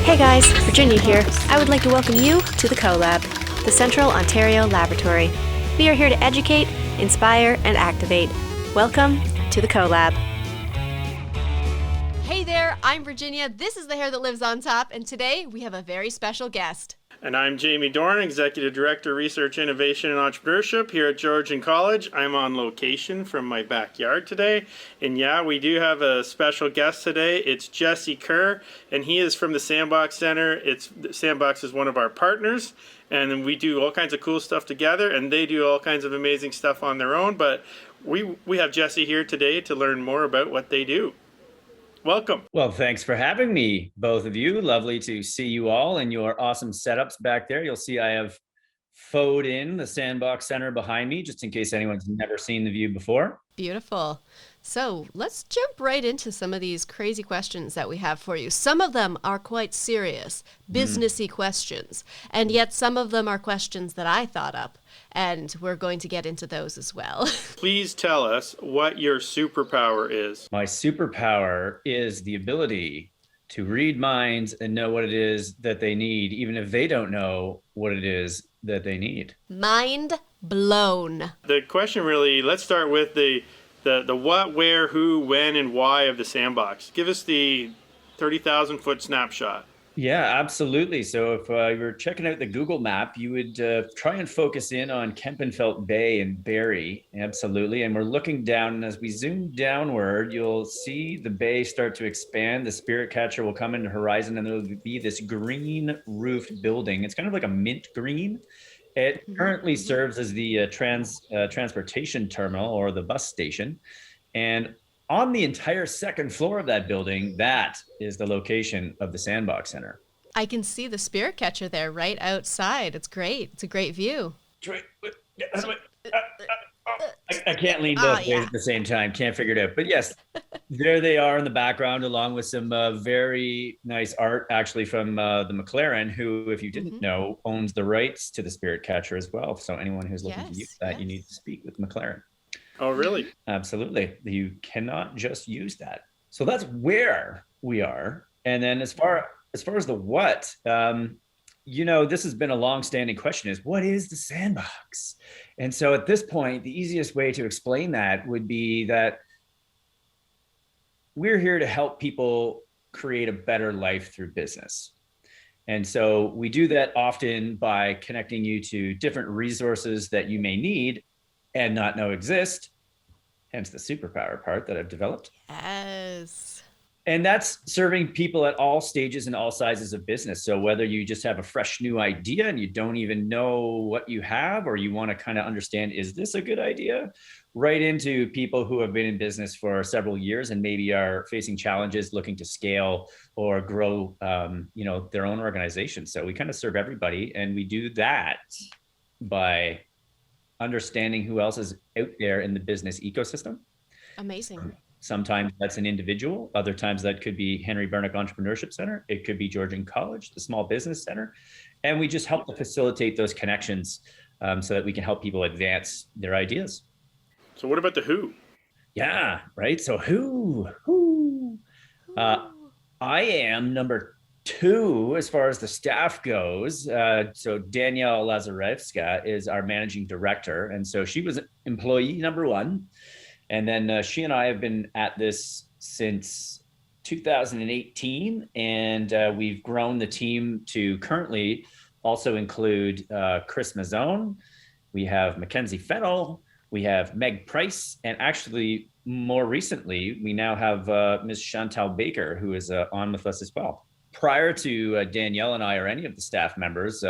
Hey guys, Virginia here. I would like to welcome you to the COLAB, the Central Ontario Laboratory. We are here to educate, inspire, and activate. Welcome to the COLAB. Hey there, I'm Virginia. This is The Hair That Lives on Top, and today we have a very special guest. And I'm Jamie Dorn, Executive Director, Research, Innovation, and Entrepreneurship here at Georgian College. I'm on location from my backyard today. And yeah, we do have a special guest today. It's Jesse Kerr, and he is from the Sandbox Centre. Sandbox is one of our partners, and we do all kinds of cool stuff together, and they do all kinds of amazing stuff on their own. But we have Jesse here today to learn more about what they do. Welcome. Well, thanks for having me, both of you. Lovely to see you all in your awesome setups back there. You'll see I have photoed in the Sandbox Centre behind me, just in case anyone's never seen the view before. Beautiful. So let's jump right into some of these crazy questions that we have for you. Some of them are quite serious, businessy questions, and yet some of them are questions that I thought up, and we're going to get into those as well. Please tell us what your superpower is. My superpower is the ability to read minds and know what it is that they need, even if they don't know what it is that they need. Mind blown. The question really, let's start with the what, where, who, when, and why of the Sandbox. Give us the 30,000 foot snapshot. Yeah, absolutely. So if you were checking out the Google map, you would try and focus in on Kempenfelt Bay and Barrie. Absolutely. And we're looking down, and as we zoom downward, you'll see the bay start to expand. The spirit catcher will come into horizon, and there'll be this green roofed building. It's kind of like a mint green. It currently serves as the transportation terminal, or the bus station. And on the entire second floor of that building, that is the location of the Sandbox Centre. I can see the spirit catcher there right outside. It's great. It's a great view. I can't lean both ways at the same time. Can't figure it out. But yes, there they are in the background, along with some very nice art, actually, from the McLaren, who, if you didn't know, owns the rights to the spirit catcher as well. So anyone who's looking to use that, you need to speak with McLaren. Oh, really? Absolutely. You cannot just use that. So that's where we are. And then as far as the what, this has been a long-standing question, is what is the Sandbox? And so at this point, the easiest way to explain that would be that we're here to help people create a better life through business. And so we do that often by connecting you to different resources that you may need and not know exist, hence the superpower part that I've developed. Yes. And that's serving people at all stages and all sizes of business. So whether you just have a fresh new idea and you don't even know what you have, or you want to kind of understand, is this a good idea? Right into people who have been in business for several years and maybe are facing challenges, looking to scale or grow, their own organization. So we kind of serve everybody, and we do that by understanding who else is out there in the business ecosystem. Amazing. Sometimes that's an individual. Other times that could be Henry Bernick Entrepreneurship Center. It could be Georgian College, the Small Business Center. And we just help to facilitate those connections so that we can help people advance their ideas. So what about the who? Yeah, right. So who? I am number 2 as far as the staff goes. So Danielle Lazarevska is our managing director. And so she was employee number 1. And then she and I have been at this since 2018. And we've grown the team to currently also include Chris Mazzone. We have Mackenzie Fennell. We have Meg Price. And actually, more recently, we now have Ms. Chantal Baker, who is on with us as well. Prior to Danielle and I, or any of the staff members,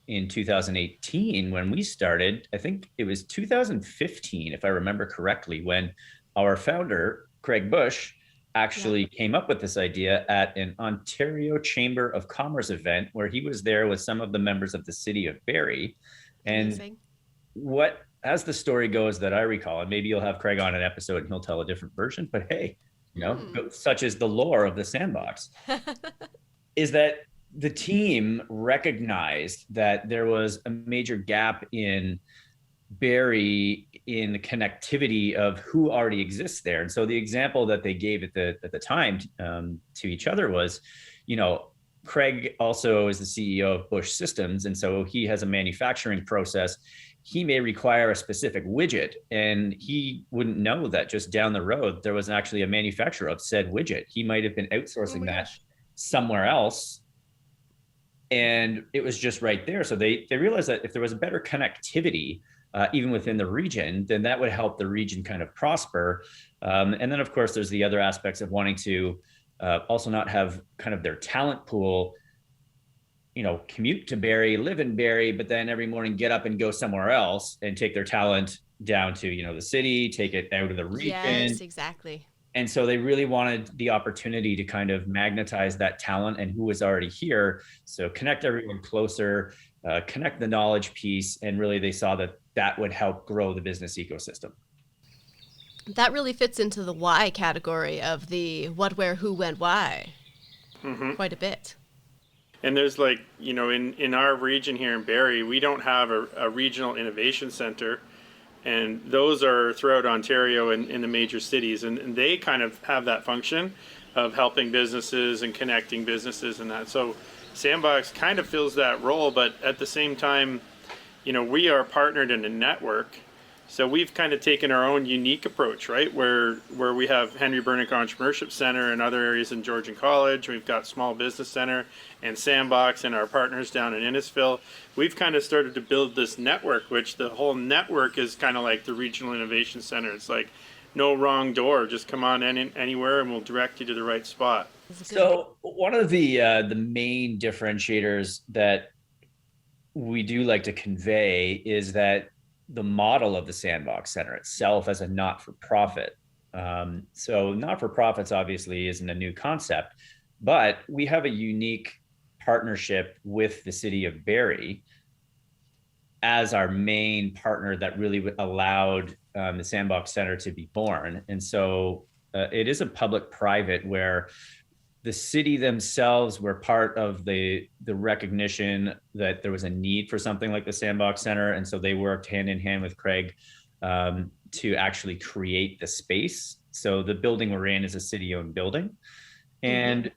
in 2018, when we started, I think it was 2015, if I remember correctly, when our founder, Craig Bush, actually came up with this idea at an Ontario Chamber of Commerce event, where he was there with some of the members of the city of Barrie. And Amazing. What, as the story goes that I recall, and maybe you'll have Craig on an episode and he'll tell a different version, but hey, such is the lore of the Sandbox, is that the team recognized that there was a major gap in Barrie in the connectivity of who already exists there. And so the example that they gave at the time to each other was, Craig also is the CEO of Bush Systems. And so he has a manufacturing process. He may require a specific widget, and he wouldn't know that just down the road, there was actually a manufacturer of said widget. He might have been outsourcing that somewhere else. And it was just right there. So they realized that if there was a better connectivity, even within the region, then that would help the region kind of prosper. And then, of course, there's the other aspects of wanting to also not have kind of their talent pool, commute to Barrie, live in Barrie, but then every morning get up and go somewhere else and take their talent down to, the city, take it out of the region. Yes, exactly. And so they really wanted the opportunity to kind of magnetize that talent and who was already here. So connect everyone closer, connect the knowledge piece. And really they saw that would help grow the business ecosystem. That really fits into the why category of the what, where, who, when, why. Quite a bit. And there's in our region here in Barrie, we don't have a regional innovation center. And those are throughout Ontario and in the major cities. And they kind of have that function of helping businesses and connecting businesses and that. So Sandbox kind of fills that role, but at the same time, we are partnered in a network. So we've kind of taken our own unique approach, right? Where we have Henry Bernick Entrepreneurship Center and other areas in Georgian College. We've got Small Business Center and Sandbox and our partners down in Innisfil. We've kind of started to build this network, which the whole network is kind of like the Regional Innovation Center. It's like no wrong door. Just come on anywhere and we'll direct you to the right spot. So one of the main differentiators that we do like to convey is that the model of the Sandbox Centre itself as a not-for-profit. So not-for-profits obviously isn't a new concept, but we have a unique partnership with the city of Barrie as our main partner that really allowed the Sandbox Centre to be born. And so it is a public-private where the city themselves were part of the recognition that there was a need for something like the Sandbox Centre. And so they worked hand in hand with Craig to actually create the space. So the building we're in is a city-owned building. And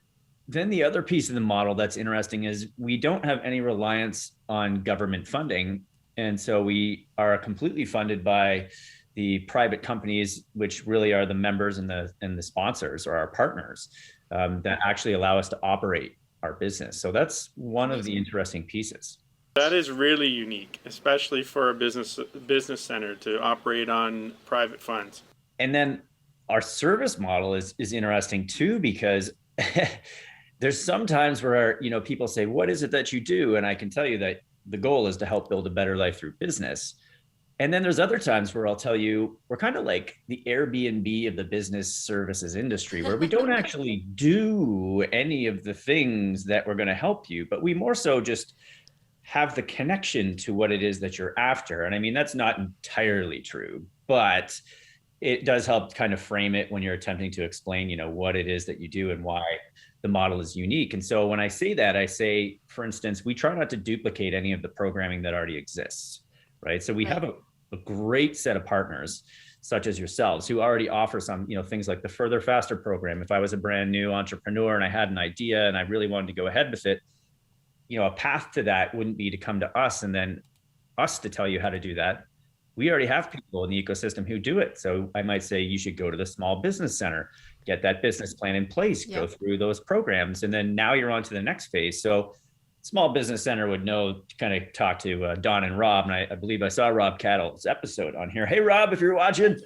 then the other piece of the model that's interesting is we don't have any reliance on government funding. And so we are completely funded by the private companies, which really are the members and the sponsors or our partners. That actually allow us to operate our business. So that's one of the interesting pieces. That is really unique, especially for a business center to operate on private funds. And then our service model is interesting too, because there's some times where people say, what is it that you do? And I can tell you that the goal is to help build a better life through business. And then there's other times where I'll tell you, we're kind of like the Airbnb of the business services industry, where we don't actually do any of the things that we're going to help you, but we more so just have the connection to what it is that you're after. And I mean, that's not entirely true, but it does help kind of frame it when you're attempting to explain, what it is that you do and why the model is unique. And so when I say that, I say, for instance, we try not to duplicate any of the programming that already exists. Right. So we have a great set of partners, such as yourselves, who already offer some, things like the Further Faster program. If I was a brand new entrepreneur and I had an idea and I really wanted to go ahead with it, a path to that wouldn't be to come to us and then us to tell you how to do that. We already have people in the ecosystem who do it. So I might say you should go to the Small Business Center, get that business plan in place, go through those programs, and then now you're on to the next phase. So Small Business Center would know to kind of talk to Don and Rob. And I believe I saw Rob Cattle's episode on here. Hey, Rob, if you're watching.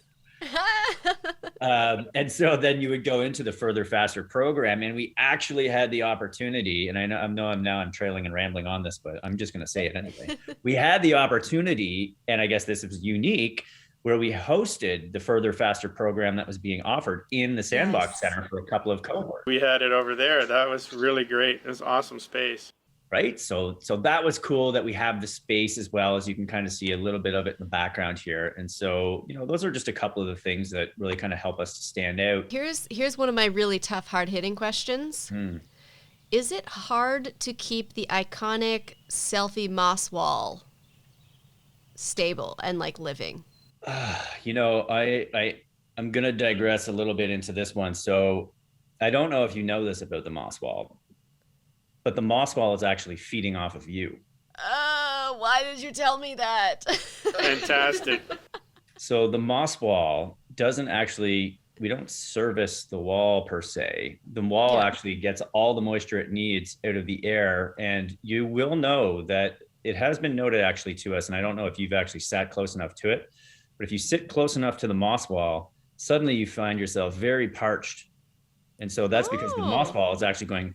And so then you would go into the Further Faster program. And we actually had the opportunity, and I know I'm trailing and rambling on this, but I'm just going to say it anyway. We had the opportunity, and I guess this was unique, where we hosted the Further Faster program that was being offered in the Sandbox Center for a couple of cohorts. We had it over there. That was really great. It was awesome space. Right. So that was cool that we have the space as well, as you can kind of see a little bit of it in the background here. And so, those are just a couple of the things that really kind of help us to stand out. Here's one of my really tough, hard-hitting questions. Is it hard to keep the iconic selfie moss wall stable and living? I'm going to digress a little bit into this one. So I don't know if you know this about the moss wall, but the moss wall is actually feeding off of you. Why did you tell me that? Fantastic. So the moss wall doesn't actually, we don't service the wall per se. The wall actually gets all the moisture it needs out of the air. And you will know that it has been noted actually to us, and I don't know if you've actually sat close enough to it, but if you sit close enough to the moss wall, suddenly you find yourself very parched. And so that's because the moss wall is actually going.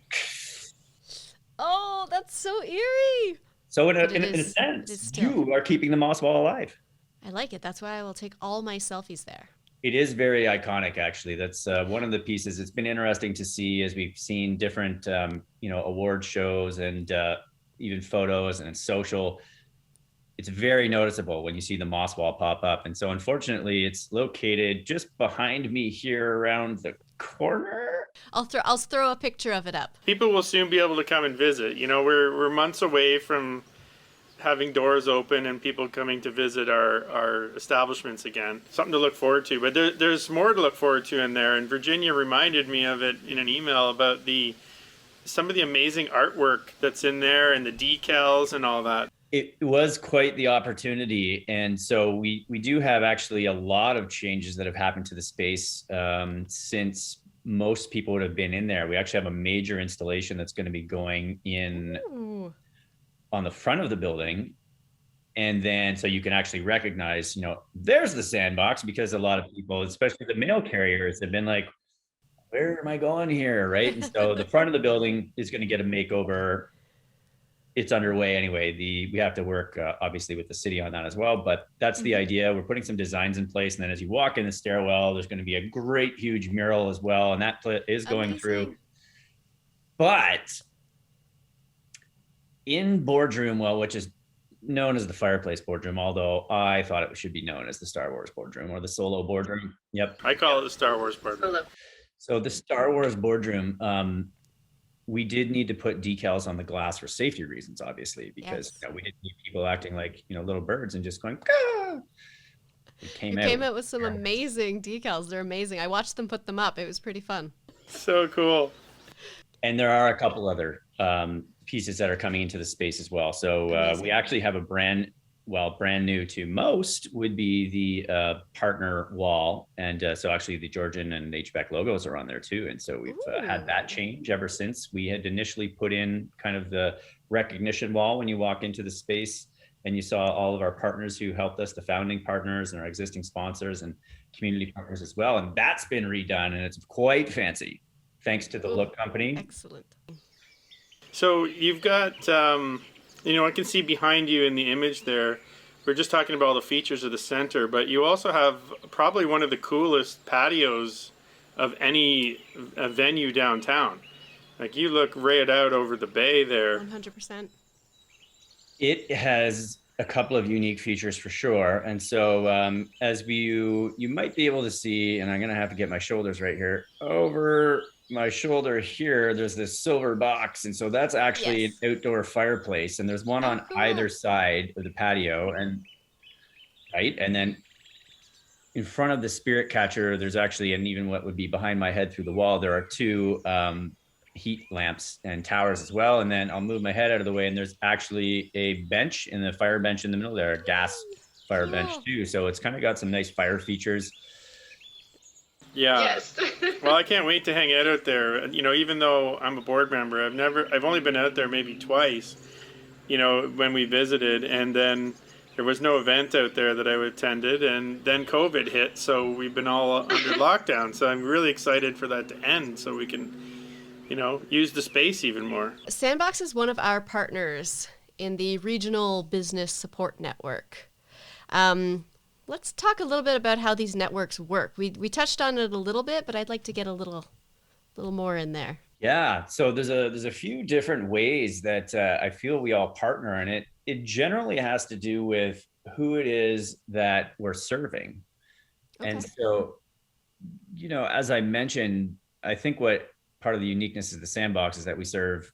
Oh, that's so eerie. So in a sense, you are keeping the moss wall alive. I like it. That's why I will take all my selfies there. It is very iconic, actually. That's one of the pieces. It's been interesting to see as we've seen different, award shows and even photos and social. It's very noticeable when you see the moss wall pop up. And so unfortunately, it's located just behind me here around the corner. I'll throw a picture of it up. People will soon be able to come and visit. You know, we're months away from having doors open and people coming to visit our establishments again. Something to look forward to. But there's more to look forward to in there. And Virginia reminded me of it in an email about some of the amazing artwork that's in there and the decals and all that. It was quite the opportunity. And so we do have actually a lot of changes that have happened to the space since most people would have been in there. We actually have a major installation that's going to be going in on the front of the building. And then so you can actually recognize, there's the Sandbox, because a lot of people, especially the mail carriers, have been like, where am I going here? Right. And so the front of the building is going to get a makeover. It's underway anyway. We have to work obviously with the city on that as well, but that's the idea. We're putting some designs in place, and then as you walk in the stairwell, there's going to be a great huge mural as well, and that is going through. But in boardroom, which is known as the fireplace boardroom, although I thought it should be known as the Star Wars boardroom or the Solo boardroom. Yep, I call it the Star Wars boardroom. So the Star Wars boardroom. We did need to put decals on the glass for safety reasons, obviously, because we didn't need people acting like little birds and just going. Gah! You came out with some amazing decals. They're amazing. I watched them put them up. It was pretty fun. So cool. And there are a couple other pieces that are coming into the space as well. So we actually have a brand new to most would be the partner wall. And so actually the Georgian and HVAC logos are on there too. And so we've had that change ever since. We had initially put in kind of the recognition wall when you walk into the space, and you saw all of our partners who helped us, the founding partners and our existing sponsors and community partners as well. And that's been redone, and it's quite fancy thanks to the Look Company. Excellent. So you've got, I can see behind you in the image there, we're just talking about all the features of the center, but you also have probably one of the coolest patios of any venue downtown. Like, you look right out over the bay there. 100%. It has a couple of unique features for sure. And so as you might be able to see, and I'm going to have to get my shoulders right here, over my shoulder here, there's this silver box. And so that's actually an outdoor fireplace. And there's one on either side of the patio. And then in front of the spirit catcher, there's actually, and even what would be behind my head through the wall, there are two heat lamps and towers as well. And then I'll move my head out of the way, and there's actually a bench in the fire bench in the middle there, a gas fire bench too. So it's kind of got some nice fire features. Yeah. Yes. Well, I can't wait to hang out there. Even though I'm a board member, I've only been out there maybe twice, when we visited, and then there was no event out there that I attended, and then COVID hit. So we've been all under lockdown. So I'm really excited for that to end so we can, use the space even more. Sandbox is one of our partners in the Regional Business Support Network. Let's talk a little bit about how these networks work. We touched on it a little bit, but I'd like to get a little more in there. Yeah, so there's a few different ways that I feel we all partner, and it generally has to do with who it is that we're serving. Okay. And so, as I mentioned, I think what part of the uniqueness of the Sandbox is that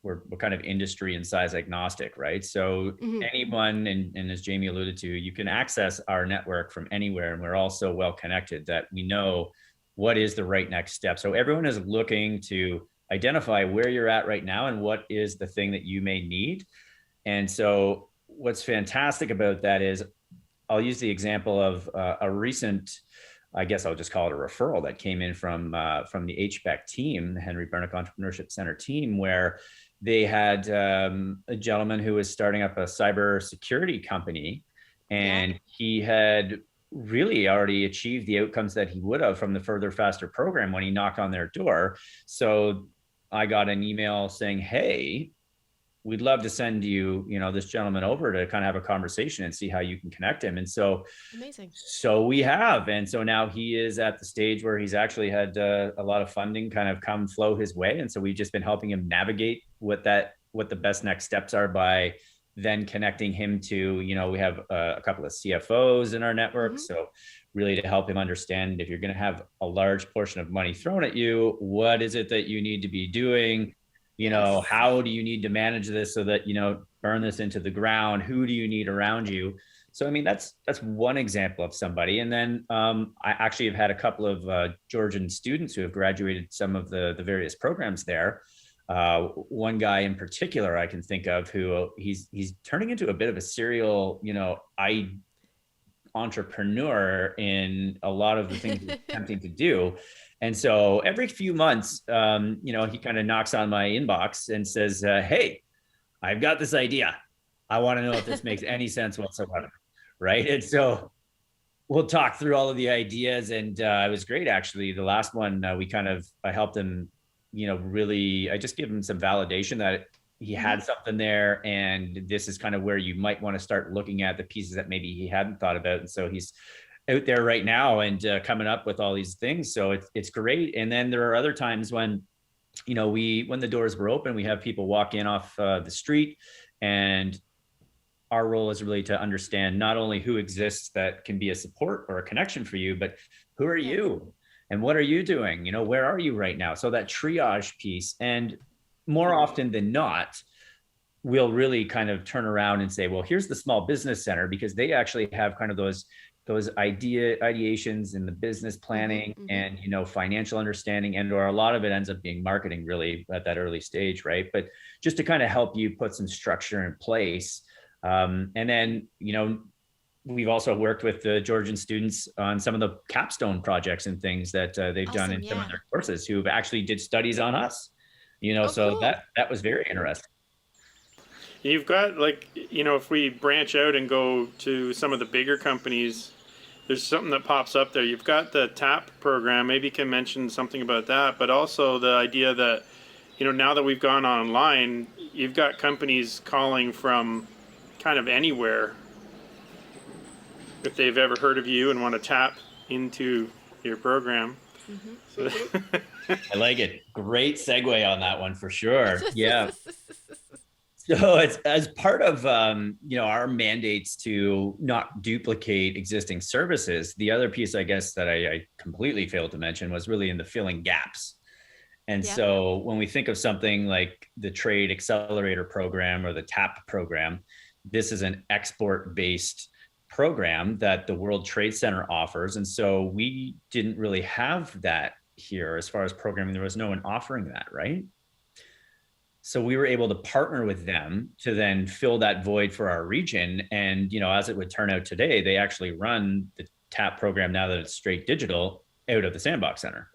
we're kind of industry and size agnostic, right? So anyone, and as Jamie alluded to, you can access our network from anywhere, and we're all so well connected that we know what is the right next step. So everyone is looking to identify where you're at right now and what is the thing that you may need. And so what's fantastic about that is I'll use the example of a recent, I guess I'll just call it a referral that came in from the HBEC team, the Henry Bernick Entrepreneurship Center team, where they had a gentleman who was starting up a cybersecurity company, and he had really already achieved the outcomes that he would have from the Further Faster program when he knocked on their door. So I got an email saying, hey, we'd love to send you, this gentleman over to kind of have a conversation and see how you can connect him. And so, amazing. So we have, and so now he is at the stage where he's actually had a lot of funding kind of come flow his way. And so we've just been helping him navigate what the best next steps are by then connecting him to, we have a couple of CFOs in our network. Mm-hmm. So really to help him understand, if you're going to have a large portion of money thrown at you, what is it that you need to be doing? How do you need to manage this so that, burn this into the ground? Who do you need around you? So, I mean, that's one example of somebody. And then I actually have had a couple of Georgian students who have graduated some of the various programs there. One guy in particular I can think of who he's turning into a bit of a serial, entrepreneur in a lot of the things he's attempting to do. And so every few months, he kind of knocks on my inbox and says, hey, I've got this idea. I want to know if this makes any sense whatsoever. Right. And so we'll talk through all of the ideas. And it was great, actually. The last one, I helped him, I just give him some validation that he had something there. And this is kind of where you might want to start looking at the pieces that maybe he hadn't thought about. And so he's out there right now and coming up with all these things. So it's great. And then there are other times when, when the doors were open, we have people walk in off the street, and our role is really to understand not only who exists that can be a support or a connection for you, but who are you and what are you doing? Where are you right now? So that triage piece. And more often than not, we'll really kind of turn around and say, well, here's the small business center, because they actually have kind of those ideations in the business planning and, financial understanding, or a lot of it ends up being marketing really at that early stage. Right. But just to kind of help you put some structure in place. And then, we've also worked with the Georgian students on some of the capstone projects and things that they've done in some of their courses, who have actually did studies on us, so cool. That was very interesting. You've got if we branch out and go to some of the bigger companies, there's something that pops up there. You've got the TAP program. Maybe you can mention something about that, but also the idea that, now that we've gone online, you've got companies calling from kind of anywhere if they've ever heard of you and want to tap into your program. So I like it. Great segue on that one for sure. Yeah. So it's as part of our mandates to not duplicate existing services. The other piece, I guess, that I completely failed to mention was really in the filling gaps. And so when we think of something like the Trade Accelerator Program or the TAP program, this is an export-based program that the World Trade Center offers. And so we didn't really have that here as far as programming. There was no one offering that, right? So we were able to partner with them to then fill that void for our region. And, as it would turn out today, they actually run the TAP program, now that it's straight digital, out of the Sandbox Centre.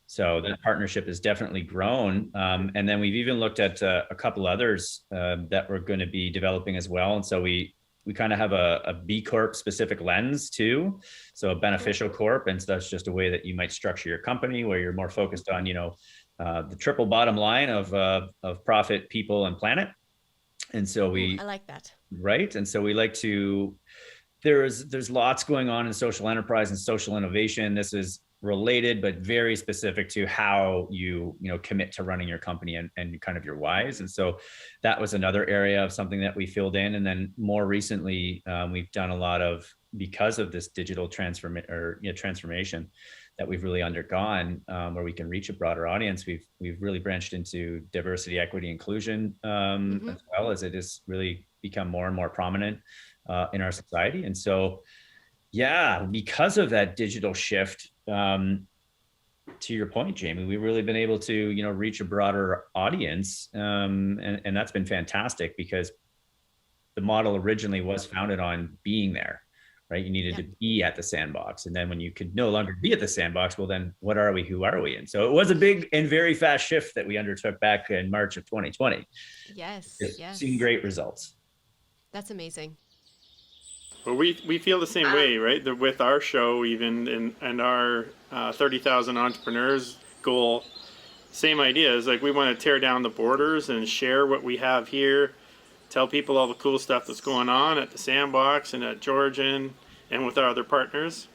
So that partnership has definitely grown. And then we've even looked at a couple others that we're going to be developing as well. And so we kind of have a B Corp specific lens too. So a beneficial corp. And so that's just a way that you might structure your company where you're more focused on, the triple bottom line of profit, people, and planet. And so I like that. Right. And so we like to, there's lots going on in social enterprise and social innovation. This is related, but very specific to how you commit to running your company and kind of your whys. And so that was another area of something that we filled in. And then more recently, we've done a lot of, because of this digital transformation that we've really undergone, where we can reach a broader audience. We've really branched into diversity, equity, inclusion, as well, as it has really become more and more prominent in our society. And so, because of that digital shift, to your point, Jamie, we've really been able to, reach a broader audience. And that's been fantastic because the model originally was founded on being there, right? You needed to be at the sandbox. And then when you could no longer be at the sandbox, well, then what are we? Who are we? And so it was a big and very fast shift that we undertook back in March of 2020. Yes. Seeing great results. That's amazing. Well, we feel the same way, right? With our show, even and our 30,000 entrepreneurs goal, same idea is like we want to tear down the borders and share what we have here, tell people all the cool stuff that's going on at the Sandbox and at Georgian and with our other partners.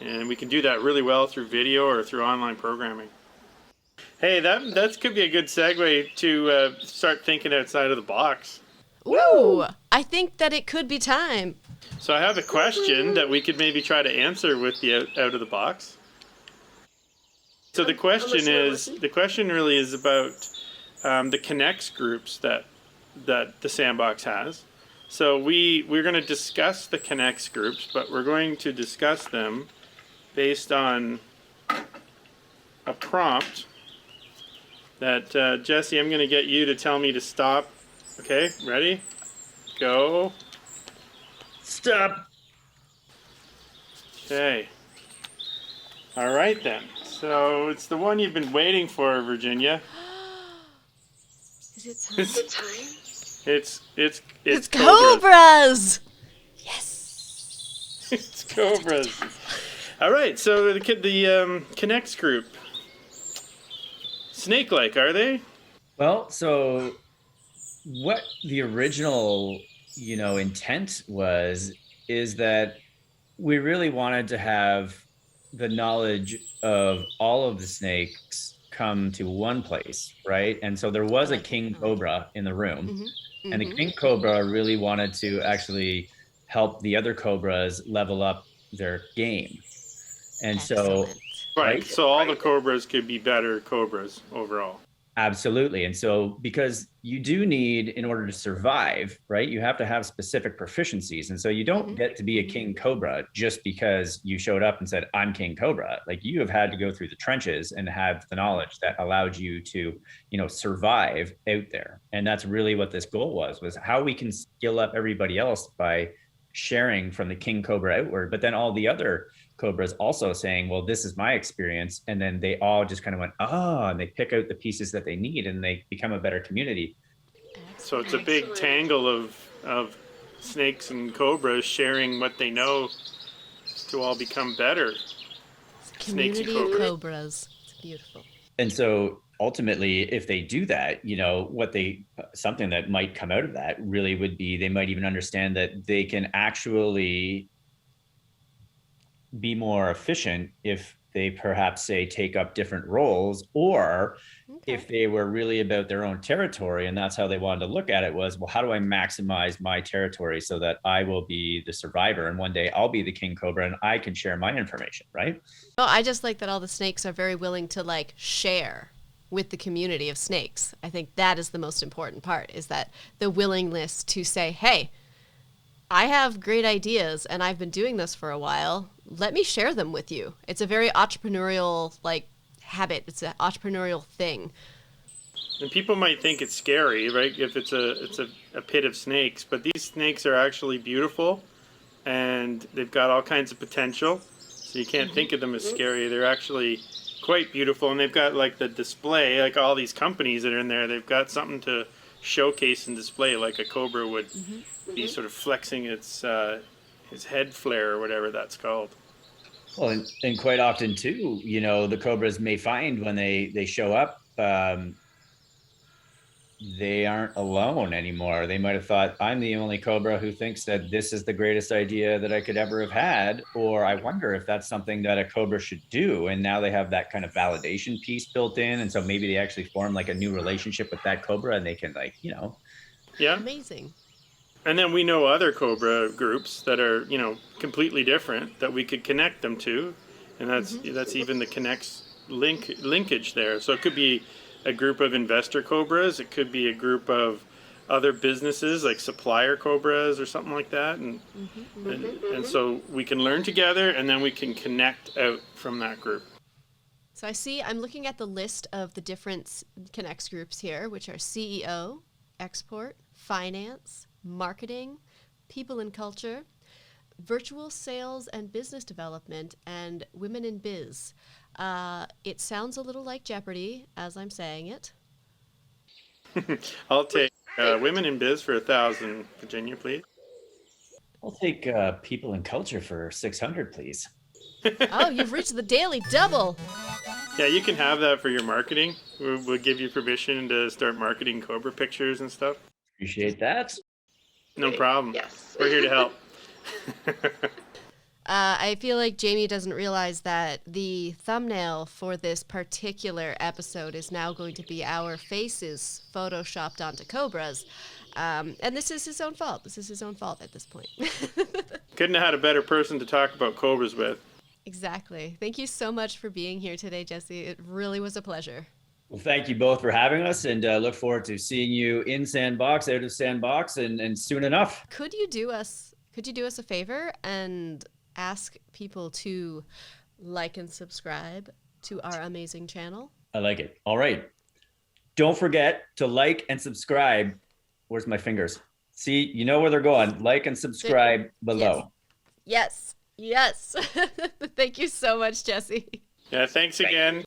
And we can do that really well through video or through online programming. Hey, that could be a good segue to start thinking outside of the box. Ooh, I think that it could be time. So I have a question that we could maybe try to answer with the out of the box. So the question really is about the connects groups that the Sandbox has. So we're going to discuss the connects groups, but we're going to discuss them based on a prompt that Jesse, I'm going to get you to tell me to stop. Okay, ready? Go. Stop. Okay. All right then. So it's the one you've been waiting for, Virginia. Is it time? It's cobras. Yes. It's cobras. All right. So the connects group. Snake-like, are they? Well, so what the original, intent is that we really wanted to have the knowledge of all of the snakes come to one place, right? And so there was a king cobra in the room, and the king cobra really wanted to actually help the other cobras level up their game. And Excellent. Right. So all the cobras could be better cobras overall. Absolutely. And so because you do need, in order to survive, right, you have to have specific proficiencies. And so you don't get to be a king cobra just because you showed up and said, I'm king cobra. Like, you have had to go through the trenches and have the knowledge that allowed you to, survive out there. And that's really what this goal was how we can skill up everybody else by sharing from the king cobra outward, but then all the other cobras also saying, well, this is my experience. And then they all just kind of went, and they pick out the pieces that they need and they become a better community. So it's a big tangle of snakes and cobras sharing what they know to all become better. Community Snakes and cobras. of cobras. It's beautiful. And so ultimately, if they do that, something that might come out of that really would be, they might even understand that they can actually be more efficient if they perhaps take up different roles, or if they were really about their own territory and that's how they wanted to look at it was, well, how do I maximize my territory so that I will be the survivor and one day I'll be the king cobra and I can share my information, right? Well, I just like that all the snakes are very willing to share with the community of snakes. I think that is the most important part, is that the willingness to say, hey, I have great ideas and I've been doing this for a while. Let me share them with you. It's a very entrepreneurial habit. It's an entrepreneurial thing. And people might think it's scary, right? If it's a pit of snakes, but these snakes are actually beautiful and they've got all kinds of potential. So you can't think of them as scary. They're actually quite beautiful, and they've got the display, all these companies that are in there, they've got something to showcase and display, like a cobra would be sort of flexing its his head flare or whatever that's called. Well, and quite often too, the cobras may find when they show up, they aren't alone anymore. They might have thought, I'm the only cobra who thinks that this is the greatest idea that I could ever have had, or I wonder if that's something that a cobra should do. And now they have that kind of validation piece built in, and so maybe they actually form a new relationship with that cobra, and they can Yeah. Amazing. And then we know other cobra groups that are completely different that we could connect them to, and that's even the connects linkage there. So it could be a group of investor cobras, it could be a group of other businesses like supplier cobras or something like that, and so we can learn together and then we can connect out from that group. So I'm looking at the list of the different Connects groups here, which are CEO, export, finance, marketing, people and culture, virtual sales and business development, and women in biz. It sounds a little like Jeopardy as I'm saying it. I'll take women in biz for 1,000, Virginia, please. I'll take people and culture for 600, please. Oh, you've reached the daily double. Yeah, you can have that for your marketing. We'll give you permission to start marketing Cobra pictures and stuff. Appreciate that. No problem. Yes. We're here to help. I feel like Jamie doesn't realize that the thumbnail for this particular episode is now going to be our faces photoshopped onto cobras. And this is his own fault. This is his own fault at this point. Couldn't have had a better person to talk about cobras with. Exactly. Thank you so much for being here today, Jesse. It really was a pleasure. Well, thank you both for having us, and look forward to seeing you in Sandbox, out of Sandbox, and soon enough. Could you do us a favor and ask people to like and subscribe to our amazing channel? I like it. All right. Don't forget to like and subscribe. Where's my fingers? See, you know where they're going. Like and subscribe below. Yes. Thank you so much, Jesse. Yeah, thanks again.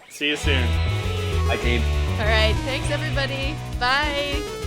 See you soon. Bye, team. All right. Thanks, everybody. Bye.